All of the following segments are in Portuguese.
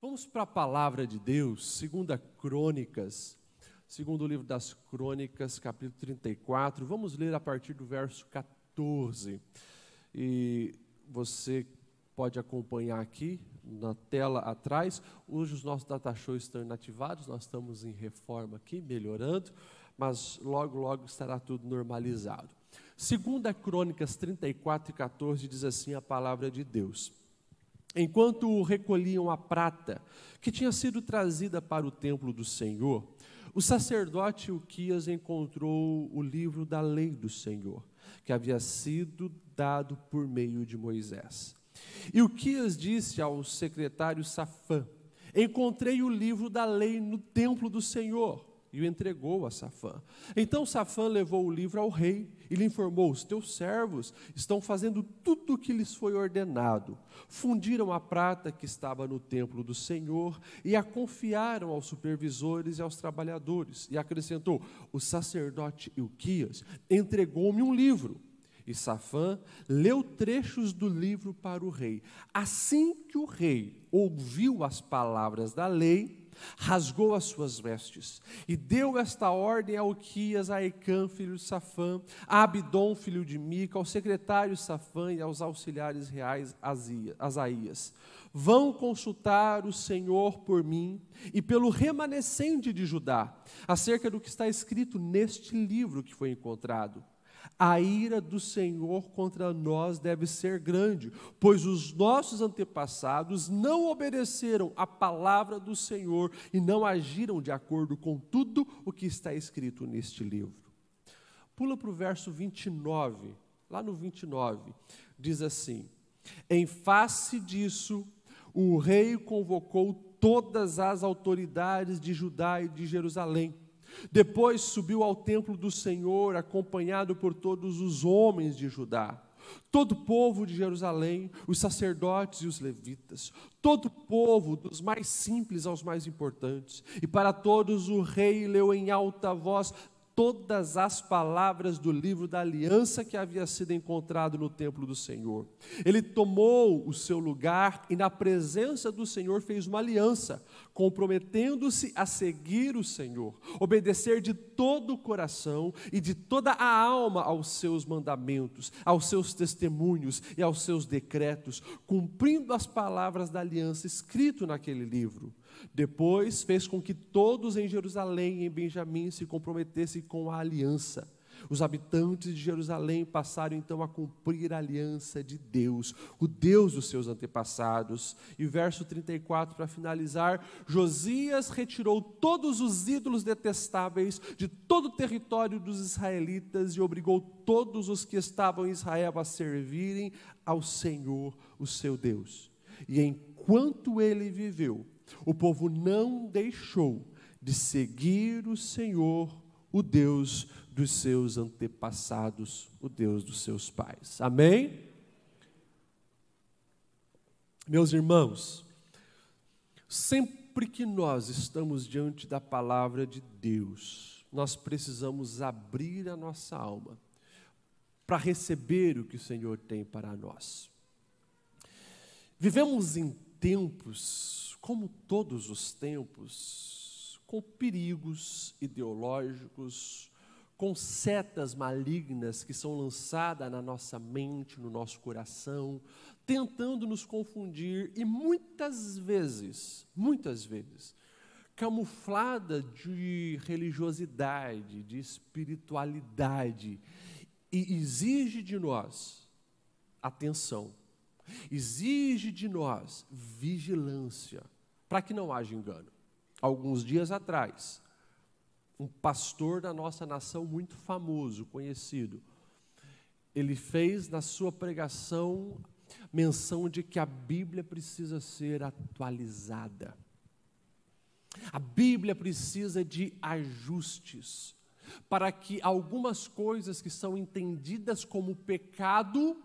Vamos para a palavra de Deus, segundo livro das Crônicas, capítulo 34. Vamos ler a partir do verso 14. E você pode acompanhar aqui na tela atrás. Hoje os nossos data shows estão inativados, nós estamos em reforma aqui, melhorando, mas logo, logo estará tudo normalizado. Segunda Crônicas 34 e 14 diz assim a palavra de Deus. Enquanto recolhiam a prata que tinha sido trazida para o templo do Senhor, o sacerdote Hilquias encontrou o livro da lei do Senhor, que havia sido dado por meio de Moisés. Hilquias disse ao secretário Safã: encontrei o livro da lei no templo do Senhor, e o entregou a Safã. Então Safã levou o livro ao rei e lhe informou: os teus servos estão fazendo tudo o que lhes foi ordenado. Fundiram a prata que estava no templo do Senhor e a confiaram aos supervisores e aos trabalhadores. E acrescentou: o sacerdote Hilquias entregou-me um livro. E Safã leu trechos do livro para o rei. Assim que o rei ouviu as palavras da lei, rasgou as suas vestes e deu esta ordem a Hilquias, a Ecã, filho de Safã, a Abidom, filho de Mica, ao secretário Safã e aos auxiliares reais Asaías: vão consultar o Senhor por mim e pelo remanescente de Judá, acerca do que está escrito neste livro que foi encontrado. A ira do Senhor contra nós deve ser grande, pois os nossos antepassados não obedeceram à palavra do Senhor e não agiram de acordo com tudo o que está escrito neste livro. Pula para o verso 29, lá no 29, diz assim: em face disso, o rei convocou todas as autoridades de Judá e de Jerusalém. Depois subiu ao templo do Senhor, acompanhado por todos os homens de Judá, todo o povo de Jerusalém, os sacerdotes e os levitas, todo o povo, dos mais simples aos mais importantes. E para todos o rei leu em alta voz todas as palavras do livro da aliança que havia sido encontrado no templo do Senhor. Ele tomou o seu lugar e na presença do Senhor fez uma aliança, comprometendo-se a seguir o Senhor, obedecer de todo o coração e de toda a alma aos seus mandamentos, aos seus testemunhos e aos seus decretos, cumprindo as palavras da aliança escrito naquele livro. Depois fez com que todos em Jerusalém e em Benjamim se comprometessem com a aliança. Os habitantes de Jerusalém passaram então a cumprir a aliança de Deus, o Deus dos seus antepassados. E o verso 34, para finalizar: Josias retirou todos os ídolos detestáveis de todo o território dos israelitas e obrigou todos os que estavam em Israel a servirem ao Senhor, o seu Deus. E enquanto ele viveu, o povo não deixou de seguir o Senhor, o Deus dos seus antepassados, o Deus dos seus pais. Amém? Meus irmãos, sempre que nós estamos diante da palavra de Deus, nós precisamos abrir a nossa alma para receber o que o Senhor tem para nós. Vivemos em tempos, como todos os tempos, com perigos ideológicos, com setas malignas que são lançadas na nossa mente, no nosso coração, tentando nos confundir e muitas vezes, camuflada de religiosidade, de espiritualidade, e exige de nós atenção. Exige de nós vigilância, para que não haja engano. Alguns dias atrás, um pastor da nossa nação muito famoso, conhecido, ele fez na sua pregação menção de que a Bíblia precisa ser atualizada. A Bíblia precisa de ajustes, para que algumas coisas que são entendidas como pecado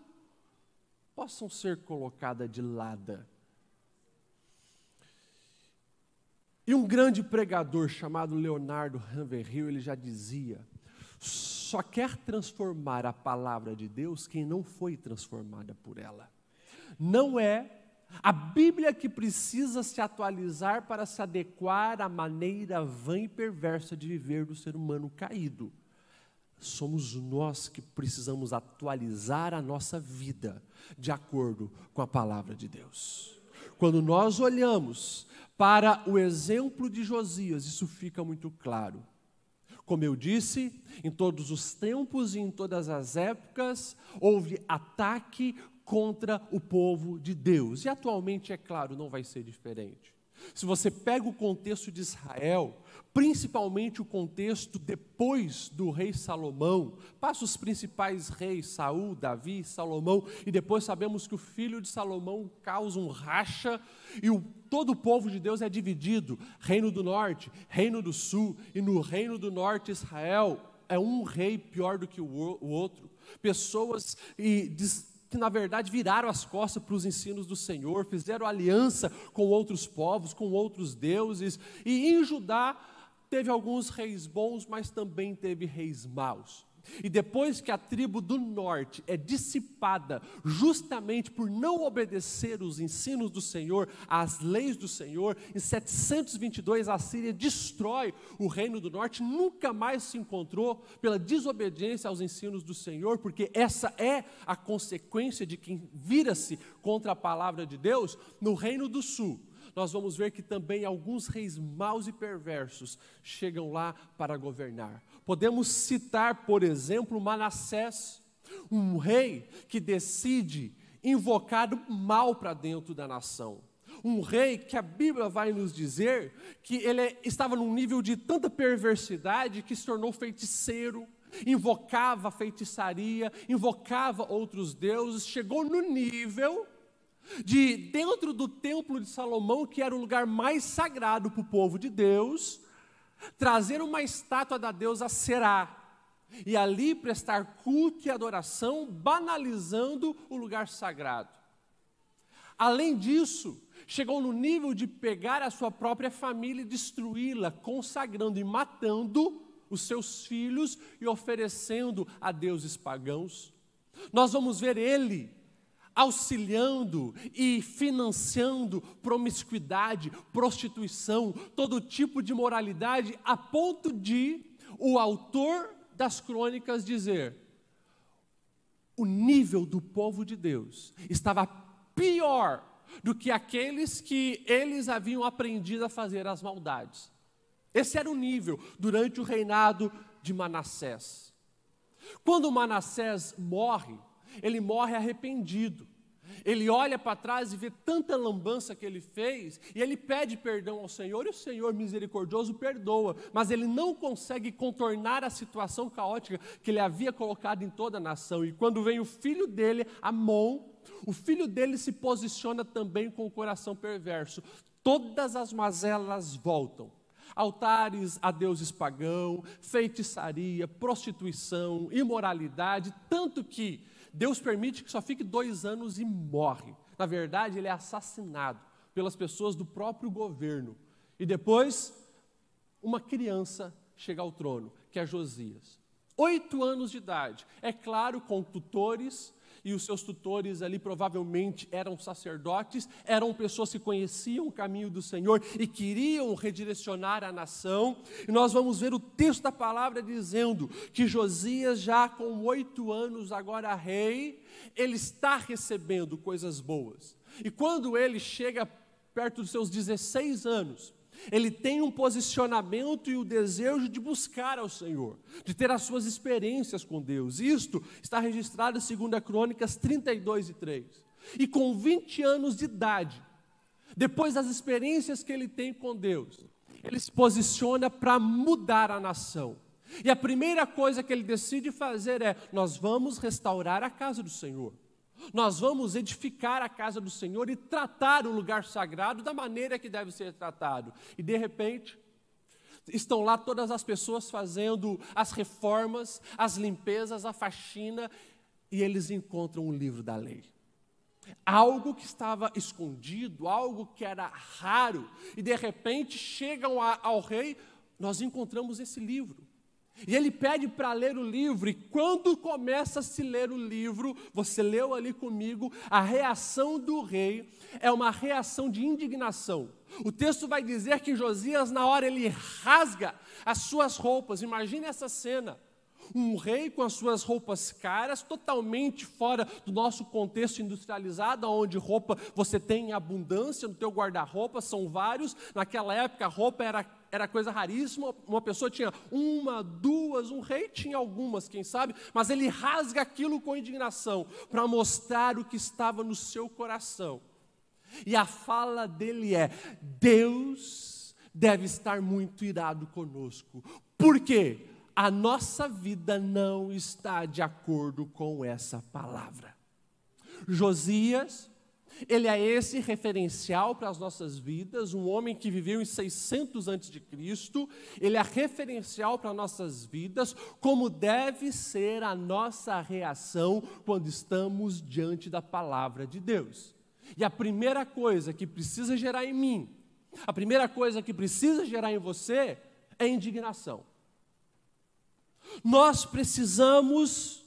possam ser colocadas de lado. E um grande pregador chamado Leonardo Ravenhill, ele já dizia: só quer transformar a palavra de Deus quem não foi transformada por ela. Não é A Bíblia que precisa se atualizar para se adequar à maneira vã e perversa de viver do ser humano caído. Somos nós que precisamos atualizar a nossa vida de acordo com a palavra de Deus. Quando nós olhamos para o exemplo de Josias, isso fica muito claro. Como eu disse, em todos os tempos e em todas as épocas, houve ataque contra o povo de Deus. E atualmente, é claro, não vai ser diferente. Se você pega o contexto de Israel, principalmente o contexto depois do rei Salomão, passa os principais reis, Saul, Davi, Salomão, e depois sabemos que o filho de Salomão causa um racha, e todo o povo de Deus é dividido, reino do norte, reino do sul, e no reino do norte Israel é um rei pior do que o outro, pessoas que na verdade viraram as costas para os ensinos do Senhor, fizeram aliança com outros povos, com outros deuses, e em Judá teve alguns reis bons, mas também teve reis maus. E depois que a tribo do norte é dissipada justamente por não obedecer os ensinos do Senhor, as leis do Senhor, em 722 a Síria destrói o reino do norte, nunca mais se encontrou pela desobediência aos ensinos do Senhor, porque essa é a consequência de quem vira-se contra a palavra de Deus. No reino do sul, nós vamos ver que também alguns reis maus e perversos chegam lá para governar. Podemos citar, por exemplo, Manassés, um rei que decide invocar o mal para dentro da nação. Um rei que a Bíblia vai nos dizer que ele estava num nível de tanta perversidade que se tornou feiticeiro, invocava feitiçaria, invocava outros deuses, chegou no nível de, dentro do templo de Salomão, que era o lugar mais sagrado para o povo de Deus, trazer uma estátua da deusa Será, e ali prestar culto e adoração, banalizando o lugar sagrado. Além disso, chegou no nível de pegar a sua própria família e destruí-la, consagrando e matando os seus filhos e oferecendo a deuses pagãos. Nós vamos ver ele auxiliando e financiando promiscuidade, prostituição, todo tipo de moralidade, a ponto de o autor das crônicas dizer: o nível do povo de Deus estava pior do que aqueles que eles haviam aprendido a fazer as maldades. Esse era o nível durante o reinado de Manassés. Quando Manassés morre, ele morre arrependido. Ele olha para trás e vê tanta lambança que ele fez, e ele pede perdão ao Senhor, e o Senhor misericordioso perdoa, mas ele não consegue contornar a situação caótica que ele havia colocado em toda a nação. E quando vem o filho dele, Amon, o filho dele se posiciona também com o coração perverso. Todas as mazelas voltam. Altares a deuses pagãos, feitiçaria, prostituição, imoralidade, tanto que Deus permite que só fique 2 anos e morre. Na verdade, ele é assassinado pelas pessoas do próprio governo. E depois, uma criança chega ao trono, que é Josias. 8 anos de idade, é claro, com tutores, e os seus tutores ali provavelmente eram sacerdotes, eram pessoas que conheciam o caminho do Senhor e queriam redirecionar a nação. E nós vamos ver o texto da palavra dizendo que Josias, já com 8 anos, agora rei, ele está recebendo coisas boas. E quando ele chega perto dos seus 16 anos, ele tem um posicionamento e o desejo de buscar ao Senhor, de ter as suas experiências com Deus. Isto está registrado em 2 Crônicas 32:3. E com 20 anos de idade, depois das experiências que ele tem com Deus, ele se posiciona para mudar a nação. E a primeira coisa que ele decide fazer é: nós vamos restaurar a casa do Senhor. Nós vamos edificar a casa do Senhor e tratar o lugar sagrado da maneira que deve ser tratado. E de repente, estão lá todas as pessoas fazendo as reformas, as limpezas, a faxina, e eles encontram um livro da lei. Algo que estava escondido, algo que era raro, e de repente chegam ao rei: nós encontramos esse livro. E ele pede para ler o livro, e quando começa a se ler o livro, você leu ali comigo, a reação do rei é uma reação de indignação. O texto vai dizer que Josias, na hora, ele rasga as suas roupas. Imagine essa cena. Um rei com as suas roupas caras, totalmente fora do nosso contexto industrializado, onde roupa você tem em abundância, no teu guarda-roupa são vários. Naquela época a roupa era coisa raríssima, uma pessoa tinha uma, duas, um rei tinha algumas, quem sabe, mas ele rasga aquilo com indignação, para mostrar o que estava no seu coração. E a fala dele é: Deus deve estar muito irado conosco. Por quê? A nossa vida não está de acordo com essa palavra. Josias, ele é esse referencial para as nossas vidas, um homem que viveu em 600 a.C., ele é referencial para as nossas vidas, como deve ser a nossa reação quando estamos diante da palavra de Deus. E a primeira coisa que precisa gerar em mim, a primeira coisa que precisa gerar em você é indignação. Nós precisamos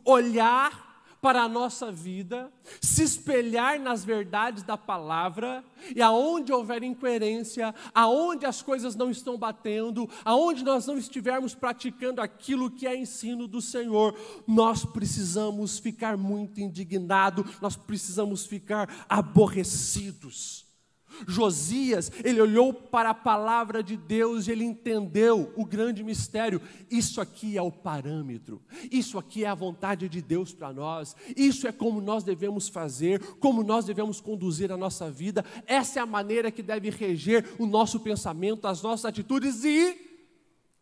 olhar para a nossa vida, se espelhar nas verdades da palavra, e aonde houver incoerência, aonde as coisas não estão batendo, aonde nós não estivermos praticando aquilo que é ensino do Senhor, nós precisamos ficar muito indignados, nós precisamos ficar aborrecidos. Josias, ele olhou para a palavra de Deus e ele entendeu o grande mistério. Isso aqui é o parâmetro, isso aqui é a vontade de Deus para nós, isso é como nós devemos fazer, como nós devemos conduzir a nossa vida, essa é a maneira que deve reger o nosso pensamento, as nossas atitudes, e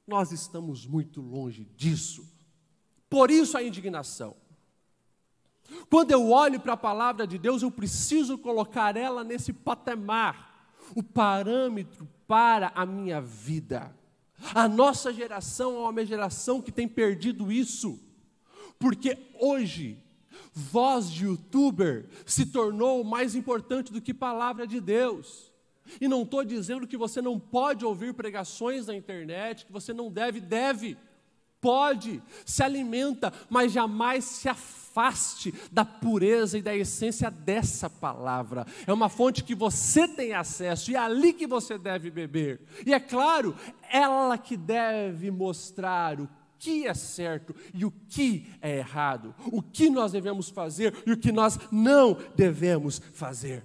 nós estamos muito longe disso. Por isso a indignação. Quando eu olho para a palavra de Deus, eu preciso colocar ela nesse patamar, o parâmetro para a minha vida. A nossa geração é uma geração que tem perdido isso, porque hoje, voz de youtuber se tornou mais importante do que palavra de Deus. E não estou dizendo que você não pode ouvir pregações na internet, que você não deve, pode, se alimenta, mas jamais se afaste da pureza e da essência dessa palavra. É uma fonte que você tem acesso e é ali que você deve beber. E é claro, ela que deve mostrar o que é certo e o que é errado, o que nós devemos fazer e o que nós não devemos fazer.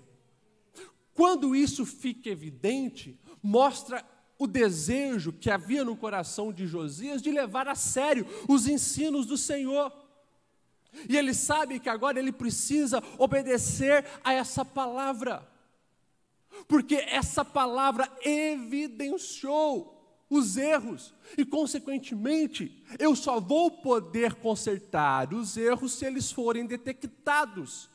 Quando isso fica evidente, mostra o desejo que havia no coração de Josias de levar a sério os ensinos do Senhor. E ele sabe que agora ele precisa obedecer a essa palavra, porque essa palavra evidenciou os erros, e consequentemente, eu só vou poder consertar os erros se eles forem detectados.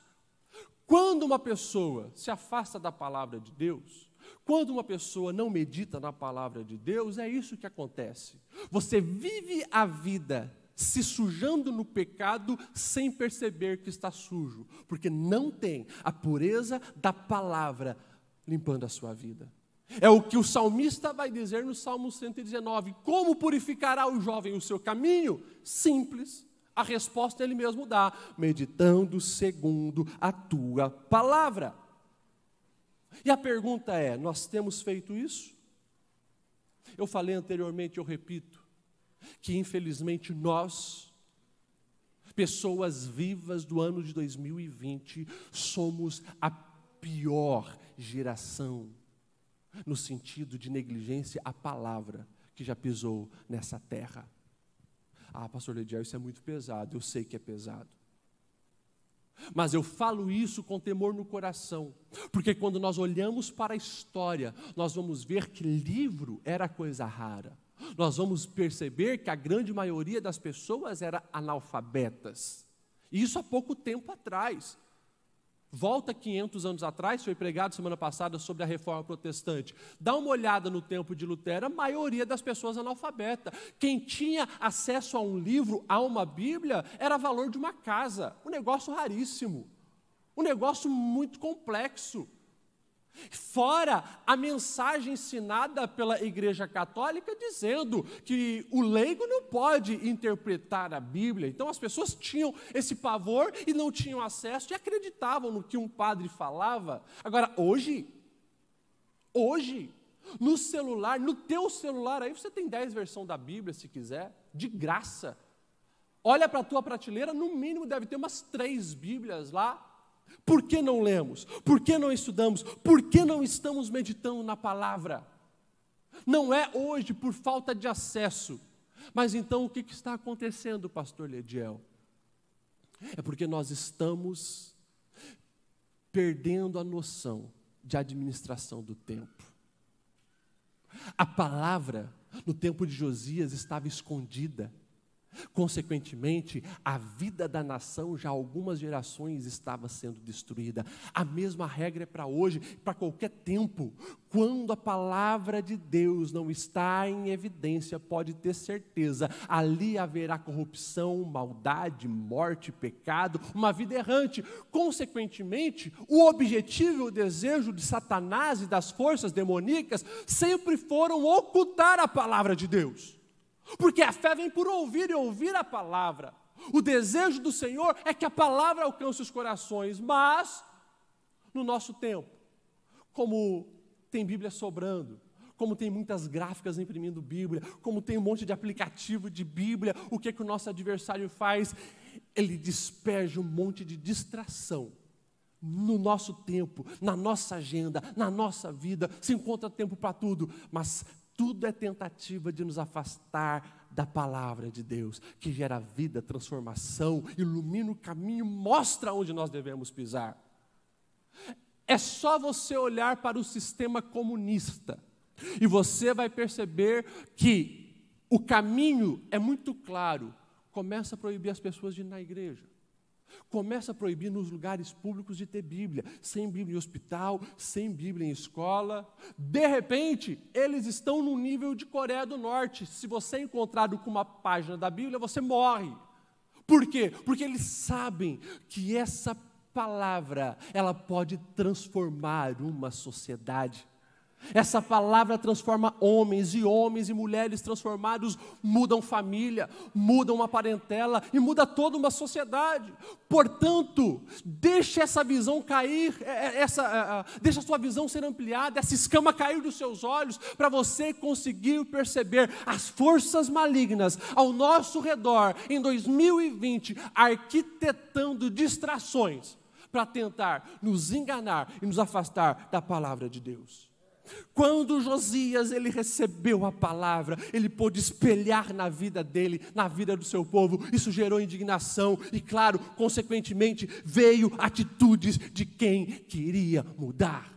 Quando uma pessoa se afasta da palavra de Deus, quando uma pessoa não medita na palavra de Deus, é isso que acontece. Você vive a vida se sujando no pecado sem perceber que está sujo, porque não tem a pureza da palavra limpando a sua vida. É o que o salmista vai dizer no Salmo 119. Como purificará o jovem o seu caminho? Simples. A resposta ele mesmo dá: meditando segundo a tua palavra. E a pergunta é: nós temos feito isso? Eu falei anteriormente, eu repito, que infelizmente nós, pessoas vivas do ano de 2020, somos a pior geração, no sentido de negligência à palavra que já pisou nessa terra. Ah, pastor Lediel, isso é muito pesado, eu sei que é pesado. Mas eu falo isso com temor no coração, porque quando nós olhamos para a história, nós vamos ver que livro era coisa rara. Nós vamos perceber que a grande maioria das pessoas era analfabetas. E isso há pouco tempo atrás. Volta 500 anos atrás, foi pregado semana passada sobre a Reforma Protestante. Dá uma olhada no tempo de Lutero, a maioria das pessoas analfabeta. Quem tinha acesso a um livro, a uma Bíblia, era valor de uma casa. Um negócio raríssimo. Um negócio muito complexo. Fora a mensagem ensinada pela Igreja Católica dizendo que o leigo não pode interpretar a Bíblia. Então as pessoas tinham esse pavor e não tinham acesso e acreditavam no que um padre falava. Agora, hoje, no celular, no teu celular, aí você tem 10 versões da Bíblia, se quiser, de graça. Olha para a tua prateleira, no mínimo deve ter umas 3 Bíblias lá. Por que não lemos? Por que não estudamos? Por que não estamos meditando na palavra? Não é hoje por falta de acesso. Mas então o que está acontecendo, pastor Lediel? É porque nós estamos perdendo a noção de administração do tempo. A palavra, no tempo de Josias, estava escondida. Consequentemente, a vida da nação já há algumas gerações estava sendo destruída. A mesma regra é para hoje, para qualquer tempo. Quando a palavra de Deus não está em evidência, pode ter certeza, ali haverá corrupção, maldade, morte, pecado, uma vida errante. Consequentemente, o objetivo e o desejo de Satanás e das forças demoníacas sempre foram ocultar a palavra de Deus. Porque a fé vem por ouvir e ouvir a palavra. O desejo do Senhor é que a palavra alcance os corações, mas, no nosso tempo, como tem Bíblia sobrando, como tem muitas gráficas imprimindo Bíblia, como tem um monte de aplicativo de Bíblia, o que o nosso adversário faz? Ele despeja um monte de distração. No nosso tempo, na nossa agenda, na nossa vida, se encontra tempo para tudo, mas tudo é tentativa de nos afastar da palavra de Deus, que gera vida, transformação, ilumina o caminho, mostra onde nós devemos pisar. É só você olhar para o sistema comunista e você vai perceber que o caminho é muito claro. Começa a proibir as pessoas de ir na igreja. Começa a proibir nos lugares públicos de ter Bíblia, sem Bíblia em hospital, sem Bíblia em escola. De repente, eles estão no nível de Coreia do Norte. Se você é encontrado com uma página da Bíblia, você morre. Por quê? Porque eles sabem que essa palavra, ela pode transformar uma sociedade. Essa palavra transforma homens e mulheres transformados mudam família, mudam uma parentela e muda toda uma sociedade. Portanto, deixe essa visão cair, deixa a sua visão ser ampliada, essa escama cair dos seus olhos, para você conseguir perceber as forças malignas ao nosso redor em 2020, arquitetando distrações para tentar nos enganar e nos afastar da palavra de Deus. Quando Josias ele recebeu a palavra, ele pôde espelhar na vida dele, na vida do seu povo. Isso gerou indignação e, claro, consequentemente, veio atitudes de quem queria mudar.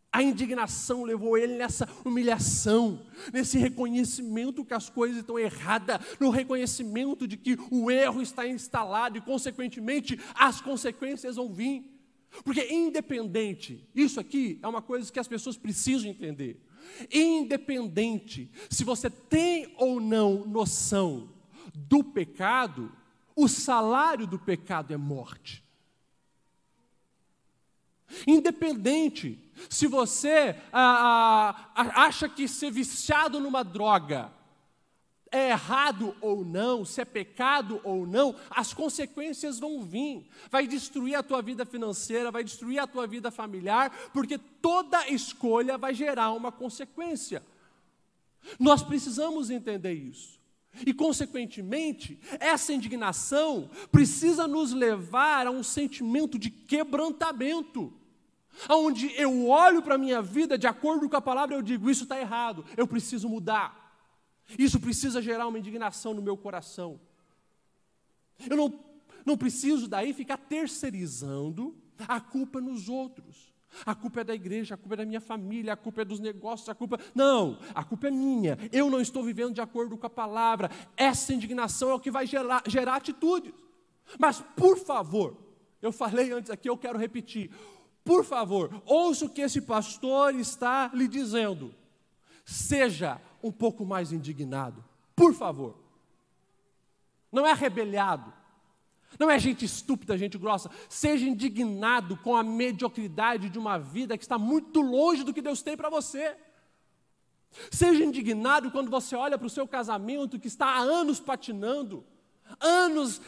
A indignação levou ele nessa humilhação, nesse reconhecimento que as coisas estão erradas, no reconhecimento de que o erro está instalado e, consequentemente, as consequências vão vir. Porque independente, isso aqui é uma coisa que as pessoas precisam entender. Independente se você tem ou não noção do pecado, o salário do pecado é morte. Independente se você acha que ser viciado numa droga é errado ou não, se é pecado ou não, as consequências vão vir. Vai destruir a tua vida financeira, vai destruir a tua vida familiar, porque toda escolha vai gerar uma consequência. Nós precisamos entender isso. E, consequentemente, essa indignação precisa nos levar a um sentimento de quebrantamento, onde eu olho para a minha vida, de acordo com a palavra, eu digo, isso está errado, eu preciso mudar. Isso precisa gerar uma indignação no meu coração. Eu não preciso daí ficar terceirizando a culpa nos outros. A culpa é da igreja, a culpa é da minha família, a culpa é dos negócios, a culpa... Não, a culpa é minha. Eu não estou vivendo de acordo com a palavra. Essa indignação é o que vai gerar atitudes. Mas, por favor, eu falei antes aqui, eu quero repetir. Por favor, ouça o que esse pastor está lhe dizendo. Seja um pouco mais indignado, por favor. Não é rebeliado, Não é gente estúpida, gente grossa. Seja indignado com a mediocridade de uma vida que está muito longe do que Deus tem para você. Seja indignado quando você olha para o seu casamento que está há anos patinando, anos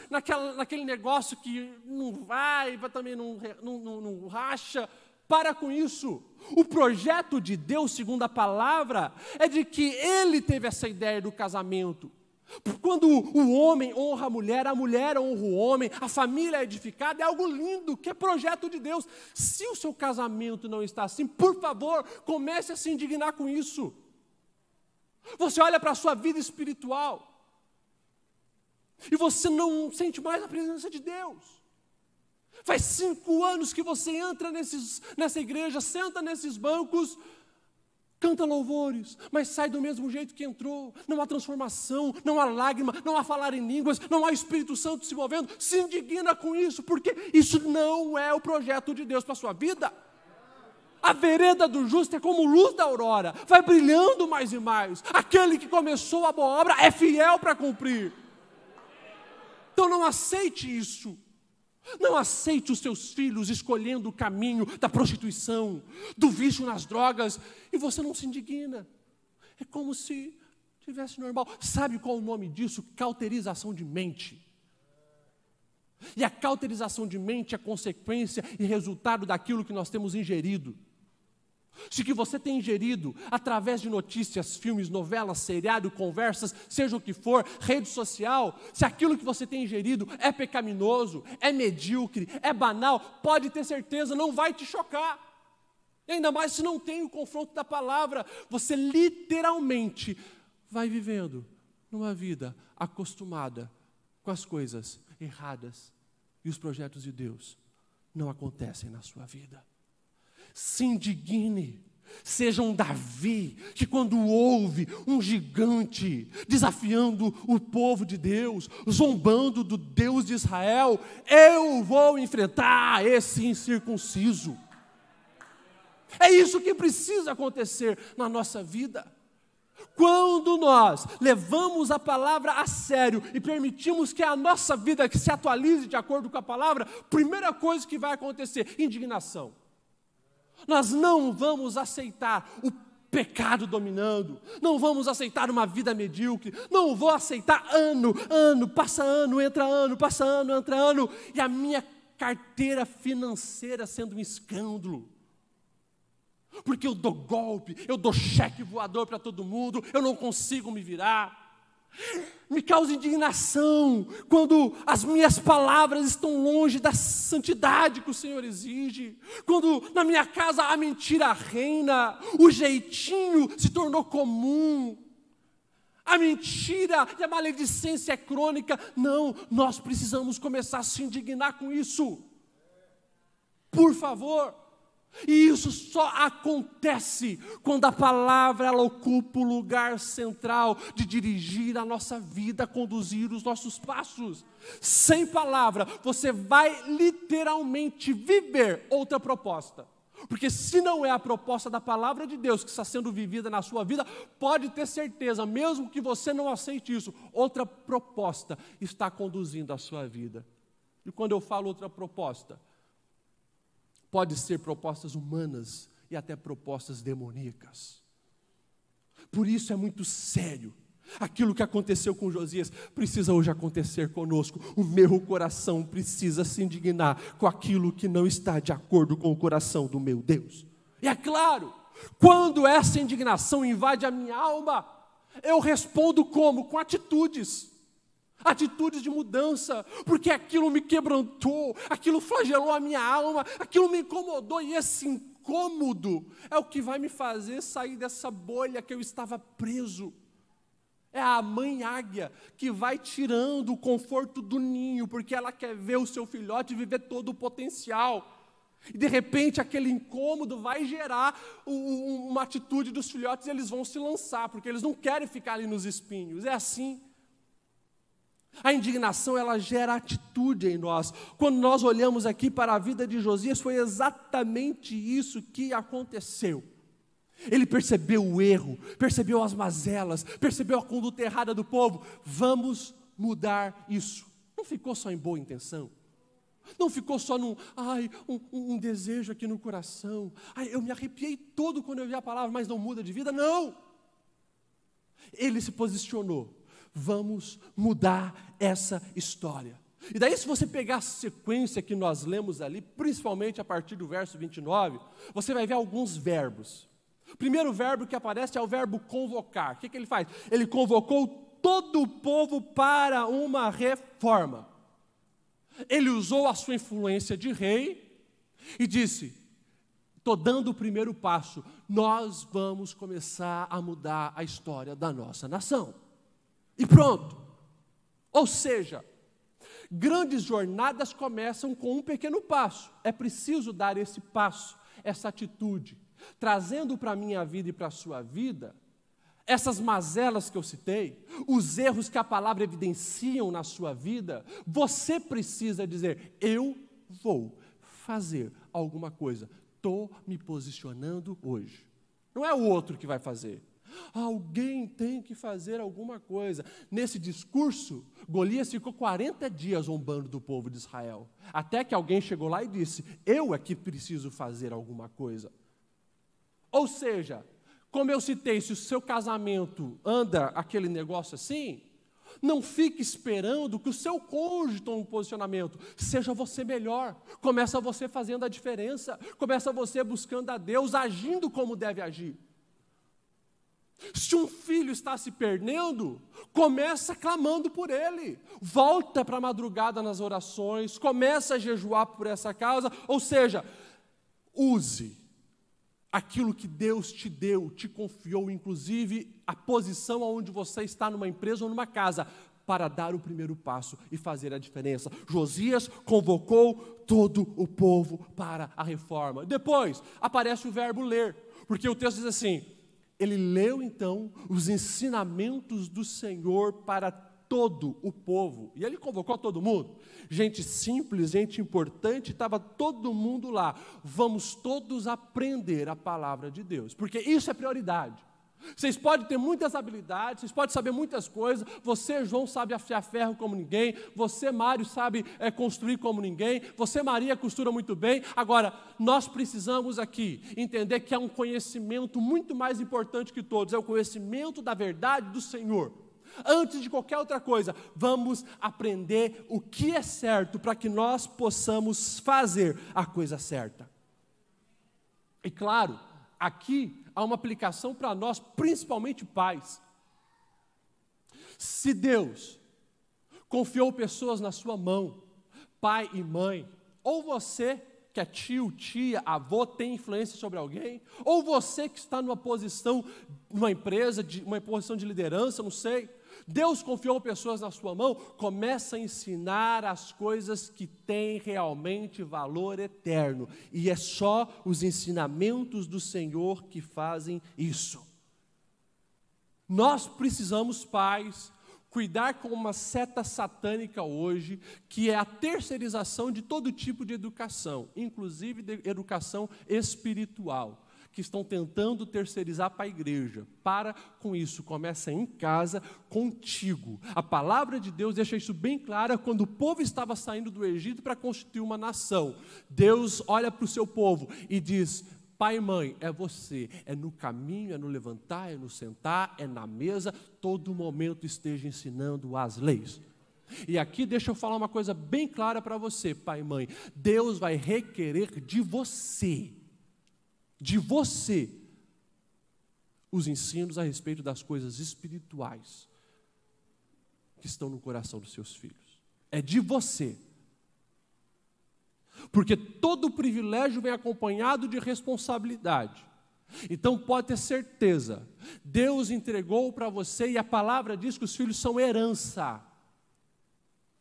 naquele negócio que não vai, também não racha. Para com isso. O projeto de Deus, segundo a palavra, é de que Ele teve essa ideia do casamento. Quando o homem honra a mulher honra o homem, a família é edificada, é algo lindo, que é projeto de Deus. Se o seu casamento não está assim, por favor, comece a se indignar com isso. Você olha para a sua vida espiritual e você não sente mais a presença de Deus. Faz 5 anos que você entra nessa igreja, senta nesses bancos, canta louvores, mas sai do mesmo jeito que entrou. Não há transformação, não há lágrima, não há falar em línguas, não há Espírito Santo se movendo. Se indigna com isso, porque isso não é o projeto de Deus para a sua vida. A vereda do justo é como luz da aurora, vai brilhando mais e mais. Aquele que começou a boa obra é fiel para cumprir. Então não aceite isso. Não aceite os seus filhos escolhendo o caminho da prostituição, do vício nas drogas, e você não se indigna. É como se estivesse normal. Sabe qual é o nome disso? Cauterização de mente. E a cauterização de mente é consequência e resultado daquilo que nós temos ingerido. Se o que você tem ingerido através de notícias, filmes, novelas, seriado, conversas, seja o que for, rede social, se aquilo que você tem ingerido é pecaminoso, é medíocre, é banal, pode ter certeza, não vai te chocar. E ainda mais se não tem o confronto da palavra, você literalmente vai vivendo numa vida acostumada com as coisas erradas e os projetos de Deus não acontecem na sua vida. Se indigne, seja um Davi, que quando ouve um gigante desafiando o povo de Deus, zombando do Deus de Israel, eu vou enfrentar esse incircunciso. É isso que precisa acontecer na nossa vida. Quando nós levamos a palavra a sério e permitimos que a nossa vida que se atualize de acordo com a palavra, primeira coisa que vai acontecer, indignação. Nós não vamos aceitar o pecado dominando, não vamos aceitar uma vida medíocre, não vou aceitar ano, passa ano, entra ano, passa ano, entra ano, e a minha carteira financeira sendo um escândalo. Porque eu dou golpe, eu dou cheque voador para todo mundo, eu não consigo me virar. Me causa indignação quando as minhas palavras estão longe da santidade que o Senhor exige, quando na minha casa a mentira reina, o jeitinho se tornou comum, a mentira e a maledicência é crônica. Não, nós precisamos começar a se indignar com isso, por favor. E isso só acontece quando a palavra ela ocupa o lugar central de dirigir a nossa vida, conduzir os nossos passos. Sem palavra, você vai literalmente viver outra proposta. Porque se não é a proposta da palavra de Deus que está sendo vivida na sua vida, pode ter certeza, mesmo que você não aceite isso, outra proposta está conduzindo a sua vida. E quando eu falo outra proposta, pode ser propostas humanas e até propostas demoníacas. Por isso é muito sério. Aquilo que aconteceu com Josias precisa hoje acontecer conosco. O meu coração precisa se indignar com aquilo que não está de acordo com o coração do meu Deus. E é claro, quando essa indignação invade a minha alma, eu respondo como? Com atitudes. Atitudes de mudança, porque aquilo me quebrantou, aquilo flagelou a minha alma, aquilo me incomodou, e esse incômodo é o que vai me fazer sair dessa bolha que eu estava preso. É a mãe águia que vai tirando o conforto do ninho, porque ela quer ver o seu filhote viver todo o potencial. E de repente aquele incômodo vai gerar uma atitude dos filhotes, e eles vão se lançar, porque eles não querem ficar ali nos espinhos. É assim. A indignação, ela gera atitude em nós. Quando nós olhamos aqui para a vida de Josias, foi exatamente isso que aconteceu. Ele percebeu o erro, percebeu as mazelas, percebeu a conduta errada do povo. Vamos mudar isso. não ficou só em boa intenção. Não ficou só um desejo aqui no coração. Eu me arrepiei todo quando eu vi a palavra, mas não muda de vida. Não! Ele se posicionou. Vamos mudar essa história. E daí, se você pegar a sequência que nós lemos ali, principalmente a partir do verso 29, você vai ver alguns verbos. O primeiro verbo que aparece é o verbo convocar. O que ele faz? Ele convocou todo o povo para uma reforma. Ele usou a sua influência de rei e disse: estou dando o primeiro passo, nós vamos começar a mudar a história da nossa nação. E pronto. Ou seja, grandes jornadas começam com um pequeno passo. É preciso dar esse passo, essa atitude, trazendo para a minha vida e para a sua vida essas mazelas que eu citei, os erros que a palavra evidenciam na sua vida. Você precisa dizer: eu vou fazer alguma coisa, estou me posicionando hoje. Não é o outro que vai fazer. Alguém tem que fazer alguma coisa. Nesse discurso, Golias ficou 40 dias zombando do povo de Israel, até que alguém chegou lá e disse: eu é que preciso fazer alguma coisa. Ou seja, como eu citei, se o seu casamento anda aquele negócio assim, não fique esperando que o seu cônjuge tome um posicionamento. Seja você melhor. Começa você fazendo a diferença. Começa você buscando a Deus, agindo como deve agir. Se um filho está se perdendo, começa clamando por ele. Volta para a madrugada nas orações, começa a jejuar por essa causa. Ou seja, use aquilo que Deus te deu, te confiou, inclusive a posição onde você está numa empresa ou numa casa, para dar o primeiro passo e fazer a diferença. Josias convocou todo o povo para a reforma. Depois aparece o verbo ler, porque o texto diz assim: ele leu então os ensinamentos do Senhor para todo o povo, e ele convocou todo mundo, gente simples, gente importante, estava todo mundo lá. Vamos todos aprender a palavra de Deus, porque isso é prioridade. Vocês podem ter muitas habilidades, vocês podem saber muitas coisas. Você, João, sabe afiar ferro como ninguém. Você, Mário, sabe construir como ninguém. Você, Maria, costura muito bem. Agora, nós precisamos aqui entender que há um conhecimento muito mais importante que todos, é o conhecimento da verdade do Senhor. Antes de qualquer outra coisa, vamos aprender o que é certo para que nós possamos fazer a coisa certa. E claro, aqui há uma aplicação para nós, principalmente pais. Se Deus confiou pessoas na sua mão, pai e mãe, ou você que é tio, tia, avô, tem influência sobre alguém, ou você que está numa posição, numa empresa, uma posição de liderança, não sei. Deus confiou pessoas na sua mão, começa a ensinar as coisas que têm realmente valor eterno. E é só os ensinamentos do Senhor que fazem isso. Nós precisamos, pais, cuidar com uma seta satânica hoje, que é a terceirização de todo tipo de educação, inclusive de educação espiritual, que estão tentando terceirizar para a igreja. Para com isso, começa em casa, contigo. A palavra de Deus deixa isso bem claro quando o povo estava saindo do Egito para constituir uma nação. Deus olha para o seu povo e diz: pai e mãe, é você, é no caminho, é no levantar, é no sentar, é na mesa, todo momento esteja ensinando as leis. E aqui deixa eu falar uma coisa bem clara para você, pai e mãe. Deus vai requerer de você, os ensinos a respeito das coisas espirituais que estão no coração dos seus filhos. É de você. Porque todo privilégio vem acompanhado de responsabilidade. Então pode ter certeza, Deus entregou para você, e a palavra diz que os filhos são herança.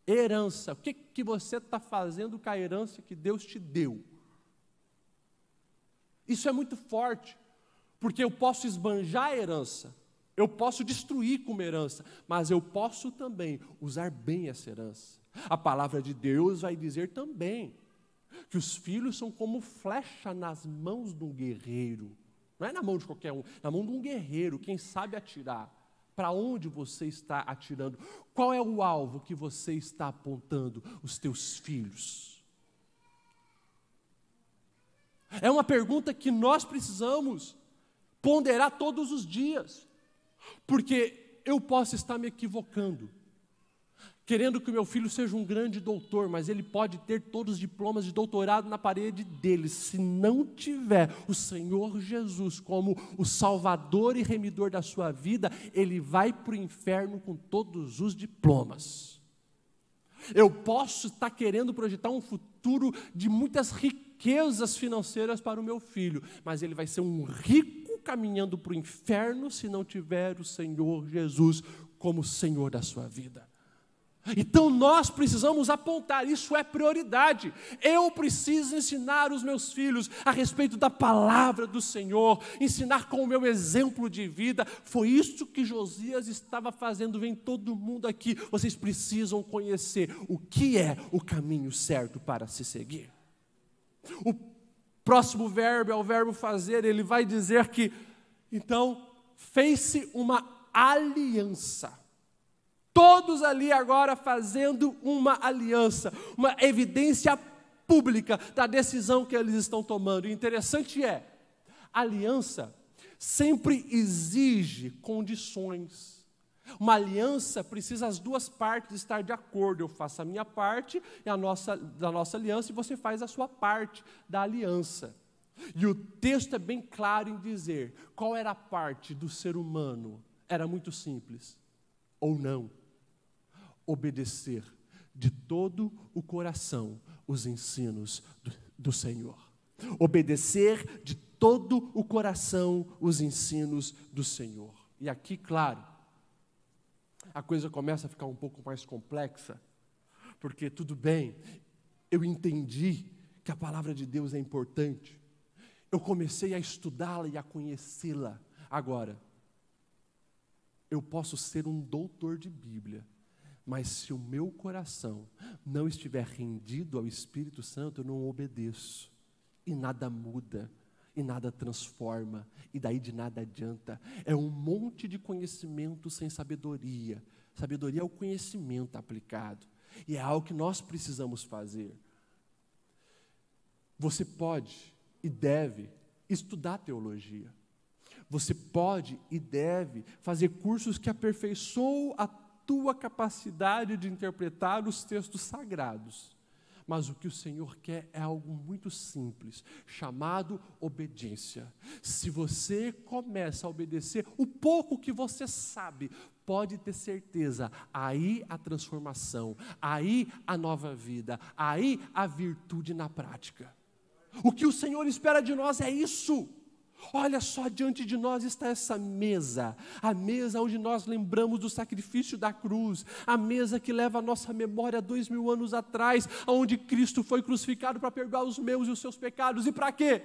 Herança. O que você está fazendo com a herança que Deus te deu? Isso é muito forte, porque eu posso esbanjar a herança, eu posso destruir como herança, mas eu posso também usar bem essa herança. A palavra de Deus vai dizer também que os filhos são como flecha nas mãos de um guerreiro. Não é na mão de qualquer um, na mão de um guerreiro, quem sabe atirar. Para onde você está atirando? Qual é o alvo que você está apontando os teus filhos? É uma pergunta que nós precisamos ponderar todos os dias, porque eu posso estar me equivocando, querendo que o meu filho seja um grande doutor, mas ele pode ter todos os diplomas de doutorado na parede dele. Se não tiver o Senhor Jesus como o Salvador e Remidor da sua vida, ele vai para o inferno com todos os diplomas. Eu posso estar querendo projetar um futuro de muitas riquezas financeiras para o meu filho, mas ele vai ser um rico caminhando para o inferno se não tiver o Senhor Jesus como Senhor da sua vida. Então nós precisamos apontar, isso é prioridade. Eu preciso ensinar os meus filhos a respeito da palavra do Senhor, ensinar com o meu exemplo de vida. Foi isso que Josias estava fazendo. Vem todo mundo aqui, vocês precisam conhecer o que é o caminho certo para se seguir. O próximo verbo é o verbo fazer. Ele vai dizer que, então, fez-se uma aliança. Todos ali agora fazendo uma aliança, uma evidência pública da decisão que eles estão tomando. E interessante é, a aliança sempre exige condições. Uma aliança precisa as duas partes estar de acordo. Eu faço a minha parte da nossa aliança e você faz a sua parte da aliança. E o texto é bem claro em dizer qual era a parte do ser humano. Era muito simples, ou não. Obedecer de todo o coração os ensinos do Senhor. Obedecer de todo o coração os ensinos do Senhor. E aqui, claro, a coisa começa a ficar um pouco mais complexa, porque tudo bem, eu entendi que a palavra de Deus é importante, eu comecei a estudá-la e a conhecê-la. Agora, eu posso ser um doutor de Bíblia, mas se o meu coração não estiver rendido ao Espírito Santo, eu não obedeço, e nada muda, e nada transforma, e daí de nada adianta. É um monte de conhecimento sem sabedoria. Sabedoria é o conhecimento aplicado, e é algo que nós precisamos fazer. Você pode e deve estudar teologia. Você pode e deve fazer cursos que aperfeiçoam a tua capacidade de interpretar os textos sagrados. Mas o que o Senhor quer é algo muito simples, chamado obediência. Se você começa a obedecer o pouco que você sabe, pode ter certeza, aí a transformação, aí a nova vida, aí a virtude na prática. O que o Senhor espera de nós é isso. Olha só, diante de nós está essa mesa, a mesa onde nós lembramos do sacrifício da cruz, a mesa que leva a nossa memória 2000 anos atrás, onde Cristo foi crucificado para perdoar os meus e os seus pecados. E para quê?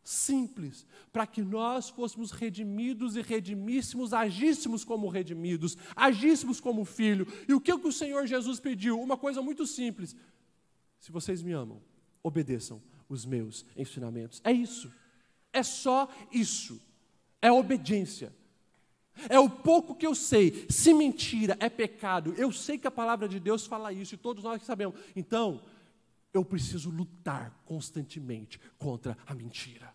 Simples, para que nós fôssemos redimidos e redimíssemos, agíssemos como redimidos, agíssemos como filho. E o que o Senhor Jesus pediu? Uma coisa muito simples: se vocês me amam, obedeçam os meus ensinamentos. É isso. É só isso, é obediência, é o pouco que eu sei. Se mentira é pecado, eu sei que a palavra de Deus fala isso, e todos nós sabemos. Então, eu preciso lutar constantemente contra a mentira.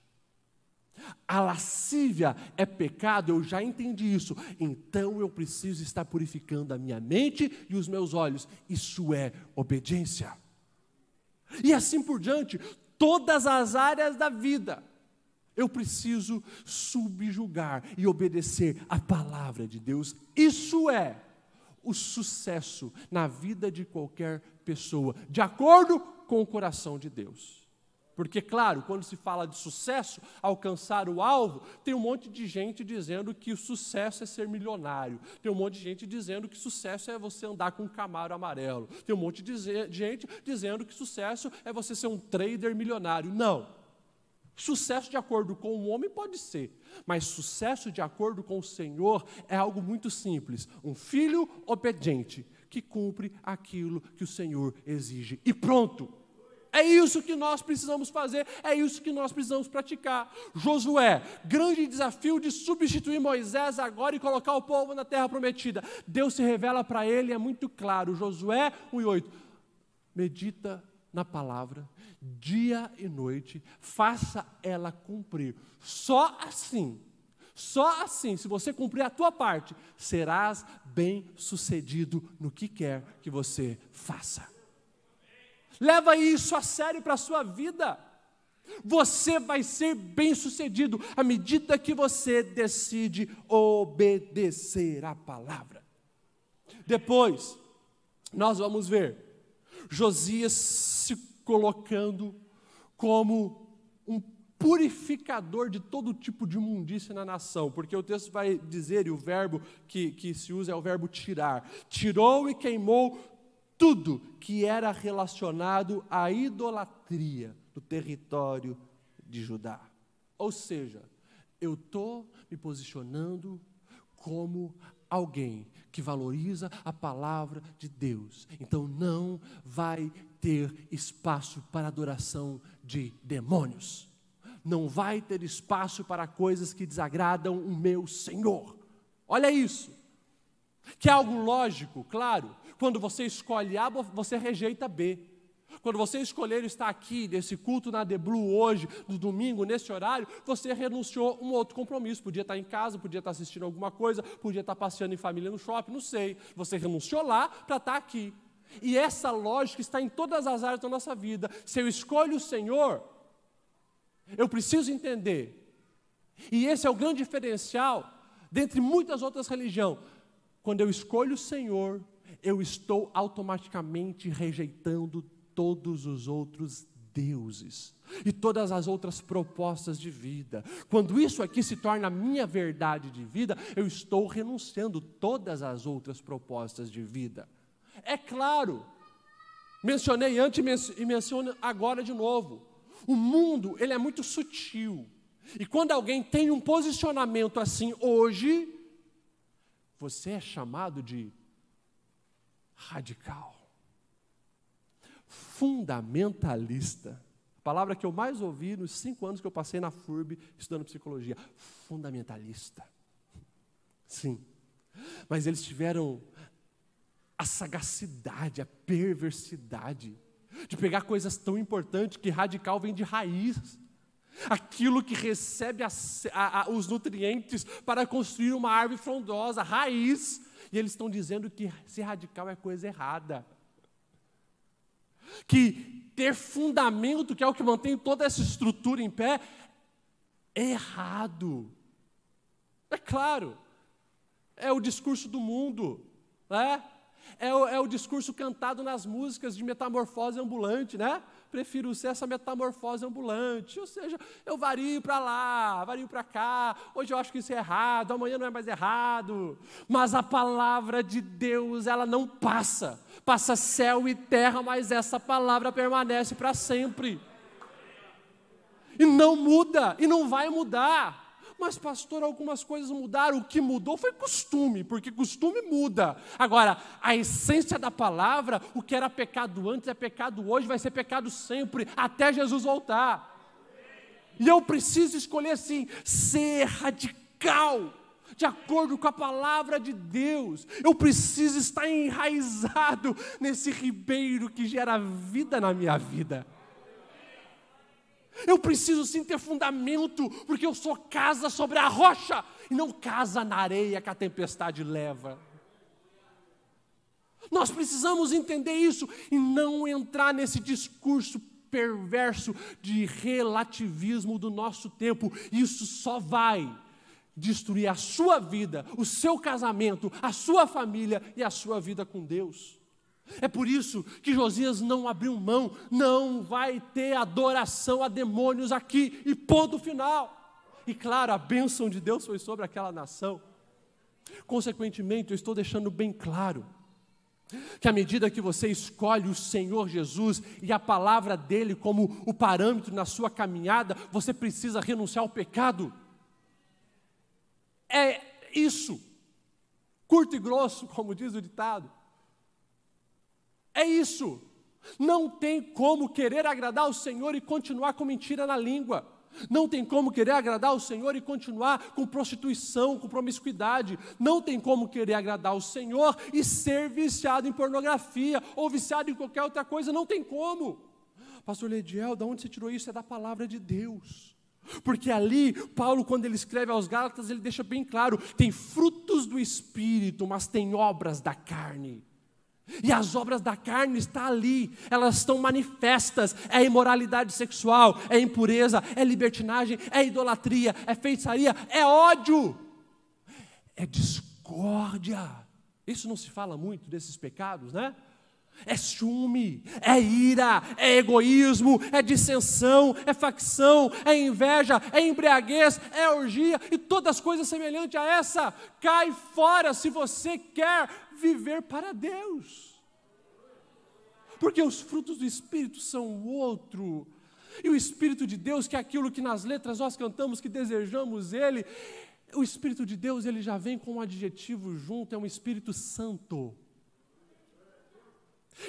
A lascívia é pecado, eu já entendi isso, então eu preciso estar purificando a minha mente e os meus olhos. Isso é obediência. E assim por diante, todas as áreas da vida, eu preciso subjugar e obedecer a palavra de Deus. Isso é o sucesso na vida de qualquer pessoa, de acordo com o coração de Deus. Porque, claro, quando se fala de sucesso, alcançar o alvo, tem um monte de gente dizendo que o sucesso é ser milionário. Tem um monte de gente dizendo que sucesso é você andar com um Camaro amarelo. Tem um monte de gente dizendo que sucesso é você ser um trader milionário. Não. Sucesso de acordo com o homem pode ser, mas sucesso de acordo com o Senhor é algo muito simples. Um filho obediente que cumpre aquilo que o Senhor exige. E pronto. É isso que nós precisamos fazer, é isso que nós precisamos praticar. Josué, grande desafio de substituir Moisés agora e colocar o povo na terra prometida. Deus se revela para ele, é muito claro. Josué 1:8, medita na palavra, dia e noite, faça ela cumprir. Só assim, se você cumprir a tua parte, serás bem-sucedido no que quer que você faça. Leva isso a sério para a sua vida. Você vai ser bem-sucedido à medida que você decide obedecer a palavra. Depois, nós vamos ver Josias se colocando como um purificador de todo tipo de imundícia na nação, porque o texto vai dizer, e o verbo que se usa é o verbo tirar. Tirou e queimou tudo que era relacionado à idolatria do território de Judá. Ou seja, eu estou me posicionando como alguém que valoriza a palavra de Deus. Então não vai ter espaço para adoração de demônios. Não vai ter espaço para coisas que desagradam o meu Senhor. Olha isso. Que é algo lógico, claro. Quando você escolhe A, você rejeita B. Quando você escolher estar aqui, nesse culto na The Blue hoje, no domingo, nesse horário, você renunciou a um outro compromisso. Podia estar em casa, podia estar assistindo alguma coisa, podia estar passeando em família no shopping, não sei. Você renunciou lá para estar aqui. E essa lógica está em todas as áreas da nossa vida. Se eu escolho o Senhor, eu preciso entender. E esse é o grande diferencial, dentre muitas outras religiões. Quando eu escolho o Senhor, eu estou automaticamente rejeitando todos os outros deuses e todas as outras propostas de vida. Quando isso aqui se torna a minha verdade de vida, eu estou renunciando todas as outras propostas de vida. É claro, mencionei antes e menciono agora de novo, o mundo ele é muito sutil, e quando alguém tem um posicionamento assim hoje, você é chamado de radical, fundamentalista. A palavra que eu mais ouvi nos 5 anos que eu passei na FURB estudando psicologia, fundamentalista. Sim, mas eles tiveram a sagacidade, a perversidade de pegar coisas tão importantes que radical vem de raiz. Aquilo que recebe os nutrientes para construir uma árvore frondosa, raiz. E eles estão dizendo que ser radical é coisa errada. Que ter fundamento, que é o que mantém toda essa estrutura em pé, é errado. É claro, é o discurso do mundo, né? É o discurso cantado nas músicas de metamorfose ambulante, né? Prefiro ser essa metamorfose ambulante, ou seja, eu vario para lá, vario para cá, hoje eu acho que isso é errado, amanhã não é mais errado, mas a palavra de Deus, ela não passa céu e terra, mas essa palavra permanece para sempre, e não muda, e não vai mudar. Mas pastor, algumas coisas mudaram, o que mudou foi costume, porque costume muda. Agora, a essência da palavra, o que era pecado antes é pecado hoje, vai ser pecado sempre, até Jesus voltar. E eu preciso escolher assim, ser radical, de acordo com a palavra de Deus. Eu preciso estar enraizado nesse ribeiro que gera vida na minha vida. Eu preciso sim ter fundamento, porque eu sou casa sobre a rocha, e não casa na areia que a tempestade leva. Nós precisamos entender isso, e não entrar nesse discurso perverso de relativismo do nosso tempo. Isso só vai destruir a sua vida, o seu casamento, a sua família e a sua vida com Deus. É por isso que Josias não abriu mão, não vai ter adoração a demônios aqui, e ponto final. E claro, a bênção de Deus foi sobre aquela nação. Consequentemente, eu estou deixando bem claro que à medida que você escolhe o Senhor Jesus e a palavra dele como o parâmetro na sua caminhada, você precisa renunciar ao pecado. É isso, curto e grosso, como diz o ditado. É isso. Não tem como querer agradar o Senhor e continuar com mentira na língua. Não tem como querer agradar o Senhor e continuar com prostituição, com promiscuidade. Não tem como querer agradar o Senhor e ser viciado em pornografia ou viciado em qualquer outra coisa. Não tem como. Pastor Lediel, de onde você tirou isso? É da palavra de Deus. Porque ali, Paulo, quando ele escreve aos Gálatas, ele deixa bem claro, tem frutos do Espírito, mas tem obras da carne. E as obras da carne estão ali, elas estão manifestas, é imoralidade sexual, é impureza, é libertinagem, é idolatria, é feitiçaria, é ódio, é discórdia. Isso não se fala muito desses pecados, né? É ciúme, é ira, é egoísmo, é dissensão, é facção, é inveja, é embriaguez, é orgia e todas as coisas semelhantes a essa. Cai fora se você quer viver para Deus. Porque os frutos do Espírito são outro. E o Espírito de Deus, que é aquilo que nas letras nós cantamos, que desejamos Ele, o Espírito de Deus, ele já vem com um adjetivo junto, é um Espírito Santo.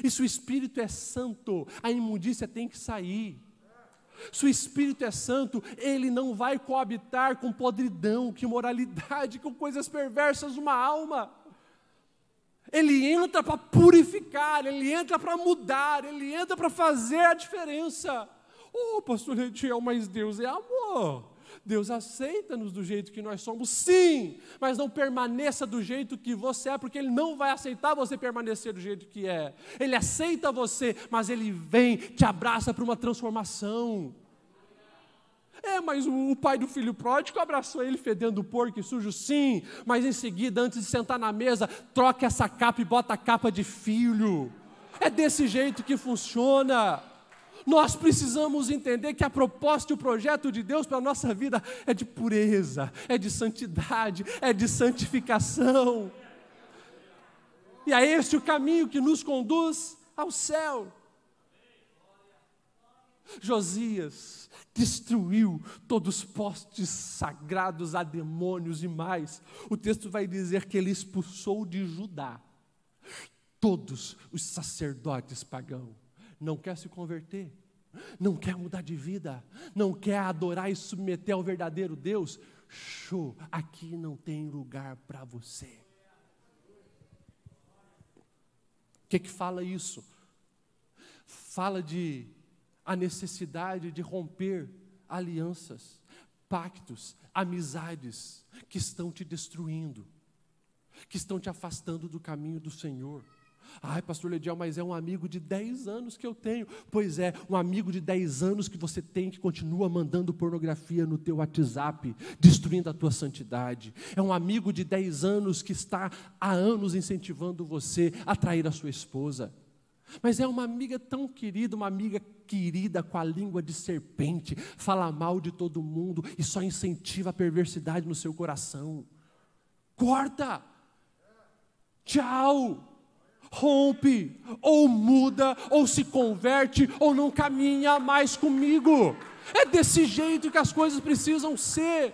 E se o Espírito é santo, a imundícia tem que sair. Se o Espírito é santo, ele não vai coabitar com podridão, com imoralidade, com coisas perversas uma alma. Ele entra para purificar, ele entra para mudar, ele entra para fazer a diferença. Oh, pastor Lediel, mas Deus é amor. Deus aceita-nos do jeito que nós somos, sim, mas não permaneça do jeito que você é, porque Ele não vai aceitar você permanecer do jeito que é. Ele aceita você, mas Ele vem, te abraça para uma transformação. Mas o pai do filho pródigo abraçou ele fedendo porco e sujo, sim, mas em seguida, antes de sentar na mesa, troca essa capa e bota a capa de filho. É desse jeito que funciona. Nós precisamos entender que a proposta e o projeto de Deus para a nossa vida é de pureza, é de santidade, é de santificação. E é esse o caminho que nos conduz ao céu. Josias destruiu todos os postes sagrados a demônios e mais. O texto vai dizer que ele expulsou de Judá todos os sacerdotes pagãos. Não quer se converter, não quer mudar de vida, não quer adorar e submeter ao verdadeiro Deus, show, aqui não tem lugar para você. O que fala isso? Fala de a necessidade de romper alianças, pactos, amizades que estão te destruindo, que estão te afastando do caminho do Senhor. Ai, pastor Lediel, mas é um amigo de 10 anos que eu tenho. Pois é, um amigo de 10 anos que você tem, que continua mandando pornografia no teu WhatsApp, destruindo a tua santidade. É um amigo de 10 anos que está há anos incentivando você a trair a sua esposa. Mas é uma amiga tão querida, uma amiga querida com a língua de serpente, fala mal de todo mundo e só incentiva a perversidade no seu coração. Corta! Tchau! Rompe, ou muda, ou se converte, ou não caminha mais comigo. É desse jeito que as coisas precisam ser.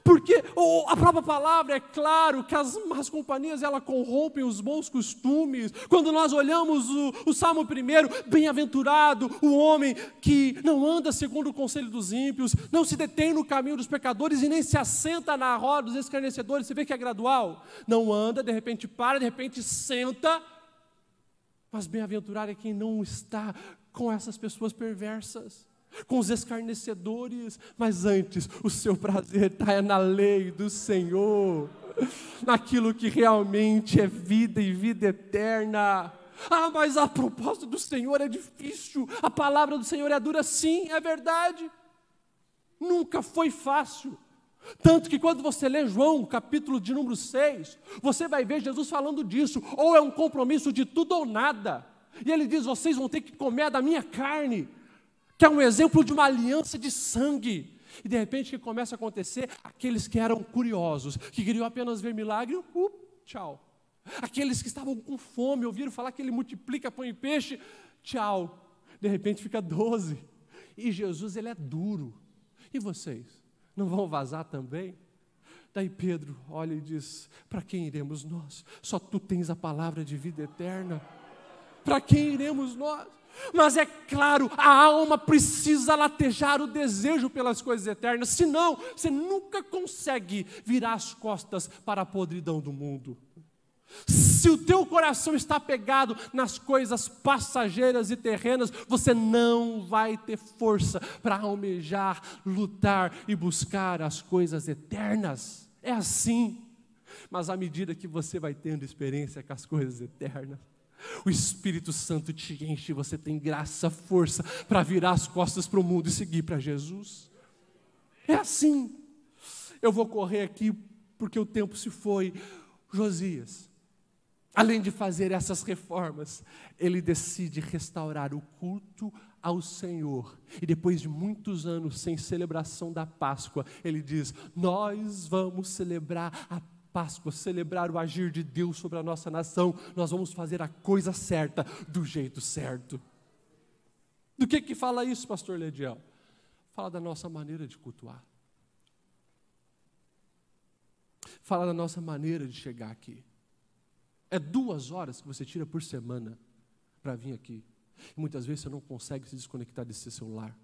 Porque a própria palavra é claro que as más companhias, elas corrompem os bons costumes. Quando nós olhamos o Salmo 1, bem-aventurado o homem que não anda segundo o conselho dos ímpios, não se detém no caminho dos pecadores e nem se assenta na roda dos escarnecedores. Você vê que é gradual? Não anda, de repente para, de repente senta. Mas bem-aventurado é quem não está com essas pessoas perversas, com os escarnecedores, mas antes o seu prazer está na lei do Senhor, naquilo que realmente é vida e vida eterna. Mas a proposta do Senhor é difícil, a palavra do Senhor é dura, sim, é verdade, nunca foi fácil. Tanto que quando você lê João, capítulo de número 6, você vai ver Jesus falando disso, ou é um compromisso de tudo ou nada, e ele diz, vocês vão ter que comer da minha carne, que é um exemplo de uma aliança de sangue. E de repente o que começa a acontecer? Aqueles que eram curiosos, que queriam apenas ver milagre, tchau. Aqueles que estavam com fome, ouviram falar que ele multiplica pão e peixe, tchau. De repente fica 12. E Jesus, ele é duro. E vocês? Não vão vazar também? Daí Pedro olha e diz, para quem iremos nós? Só tu tens a palavra de vida eterna. Para quem iremos nós? Mas é claro, a alma precisa latejar o desejo pelas coisas eternas, senão você nunca consegue virar as costas para a podridão do mundo. Se o teu coração está pegado nas coisas passageiras e terrenas, você não vai ter força para almejar, lutar e buscar as coisas eternas. É assim. Mas à medida que você vai tendo experiência com as coisas eternas, o Espírito Santo te enche, você tem graça, força para virar as costas para o mundo e seguir para Jesus. É assim. Eu vou correr aqui porque o tempo se foi. Josias, além de fazer essas reformas, ele decide restaurar o culto ao Senhor. E depois de muitos anos sem celebração da Páscoa, ele diz: nós vamos celebrar a Páscoa, celebrar o agir de Deus sobre a nossa nação. Nós vamos fazer a coisa certa, do jeito certo. Do que fala isso, pastor Lediel? Fala da nossa maneira de cultuar. Fala da nossa maneira de chegar aqui. É 2 horas que você tira por semana para vir aqui. E muitas vezes você não consegue se desconectar desse celular.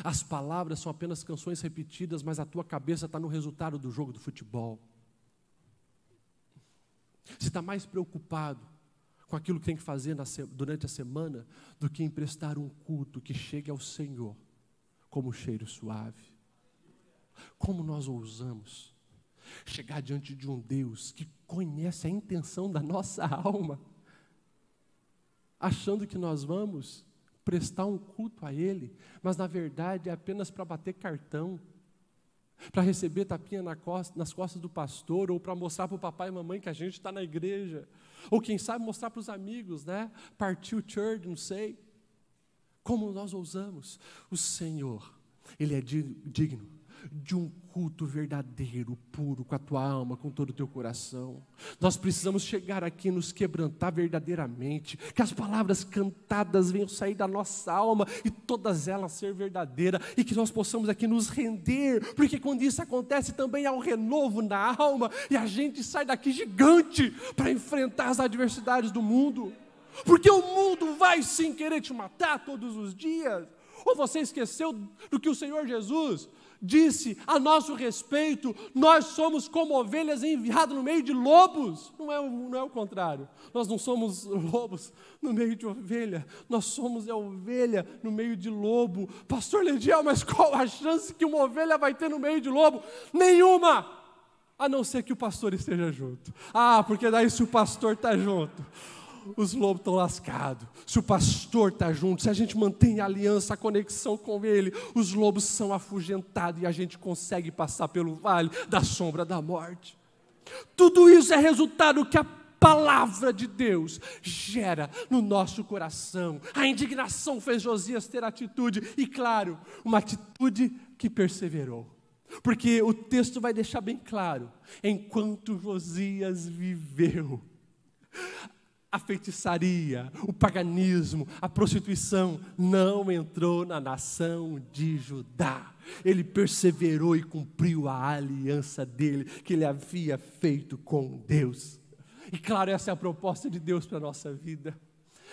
As palavras são apenas canções repetidas, mas a tua cabeça está no resultado do jogo do futebol. Você está mais preocupado com aquilo que tem que fazer durante a semana do que em prestar um culto que chegue ao Senhor como cheiro suave. Como nós ousamos chegar diante de um Deus que conhece a intenção da nossa alma, achando que nós vamos prestar um culto a Ele, mas na verdade é apenas para bater cartão, para receber tapinha nas costas do pastor, ou para mostrar para o papai e mamãe que a gente está na igreja, ou quem sabe mostrar para os amigos, né? Partir o church, não sei. Como nós ousamos? O Senhor, Ele é digno de um culto verdadeiro, puro, com a tua alma, com todo o teu coração. Nós precisamos chegar aqui e nos quebrantar verdadeiramente, que as palavras cantadas venham sair da nossa alma e todas elas ser verdadeiras, e que nós possamos aqui nos render, porque quando isso acontece também há um renovo na alma, e a gente sai daqui gigante para enfrentar as adversidades do mundo, porque o mundo vai sim querer te matar todos os dias. Ou você esqueceu do que o Senhor Jesus disse a nosso respeito? Nós somos como ovelhas enviadas no meio de lobos. Não é o contrário. Nós não somos lobos no meio de ovelha. Nós somos a ovelha no meio de lobo. Pastor Lediel, mas qual a chance que uma ovelha vai ter no meio de lobo? Nenhuma! A não ser que o pastor esteja junto. Porque daí se o pastor está junto, os lobos estão lascados. Se o pastor está junto, se a gente mantém a aliança, a conexão com ele, os lobos são afugentados e a gente consegue passar pelo vale da sombra da morte. Tudo isso é resultado que a palavra de Deus gera no nosso coração. A indignação fez Josias ter atitude, e claro, uma atitude que perseverou. Porque o texto vai deixar bem claro: enquanto Josias viveu, a feitiçaria, o paganismo, a prostituição não entrou na nação de Judá. Ele perseverou e cumpriu a aliança dele, que ele havia feito com Deus. E claro, essa é a proposta de Deus para a nossa vida.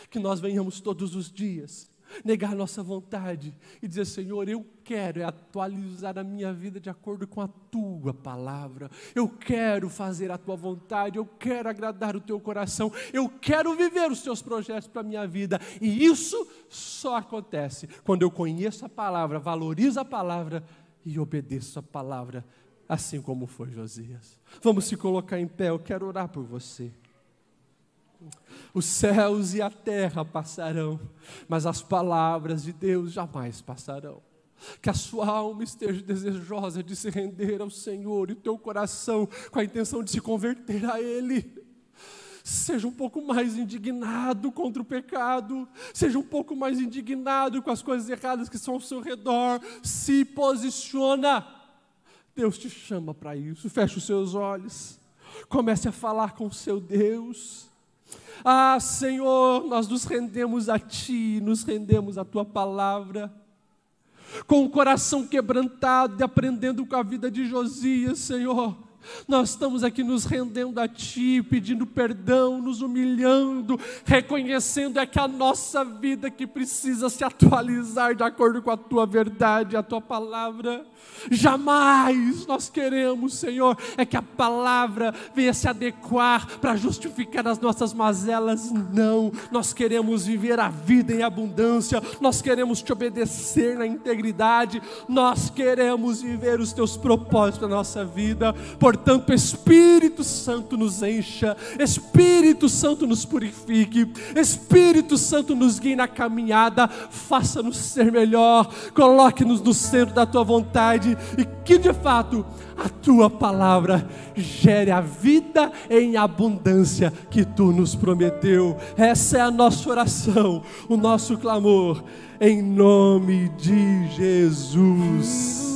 Que nós venhamos todos os dias negar nossa vontade e dizer: Senhor, eu quero atualizar a minha vida de acordo com a tua palavra. Eu quero fazer a tua vontade, eu quero agradar o teu coração, eu quero viver os teus projetos para a minha vida. E isso só acontece quando eu conheço a palavra, valorizo a palavra e obedeço a palavra, assim como foi Josias. Vamos se colocar em pé, eu quero orar por você. Os céus e a terra passarão, mas as palavras de Deus jamais passarão. Que a sua alma esteja desejosa de se render ao Senhor, e o teu coração com a intenção de se converter a Ele. Seja um pouco mais indignado contra o pecado, seja um pouco mais indignado com as coisas erradas que são ao seu redor. Se posiciona. Deus te chama para isso. Feche os seus olhos, comece a falar com o seu Deus. Senhor, nós nos rendemos a Ti, nos rendemos à Tua palavra, com o coração quebrantado e aprendendo com a vida de Josias, Senhor. Nós estamos aqui nos rendendo a Ti, pedindo perdão, nos humilhando, reconhecendo que a nossa vida que precisa se atualizar de acordo com a Tua verdade, a Tua palavra. Jamais nós queremos, Senhor, que a palavra venha se adequar para justificar as nossas mazelas. Não, nós queremos viver a vida em abundância, nós queremos Te obedecer na integridade, nós queremos viver os Teus propósitos na nossa vida. Portanto, Espírito Santo nos encha, Espírito Santo nos purifique, Espírito Santo nos guie na caminhada, faça-nos ser melhor, coloque-nos no centro da Tua vontade, e que de fato a Tua palavra gere a vida em abundância que Tu nos prometeu. Essa é a nossa oração, o nosso clamor, em nome de Jesus.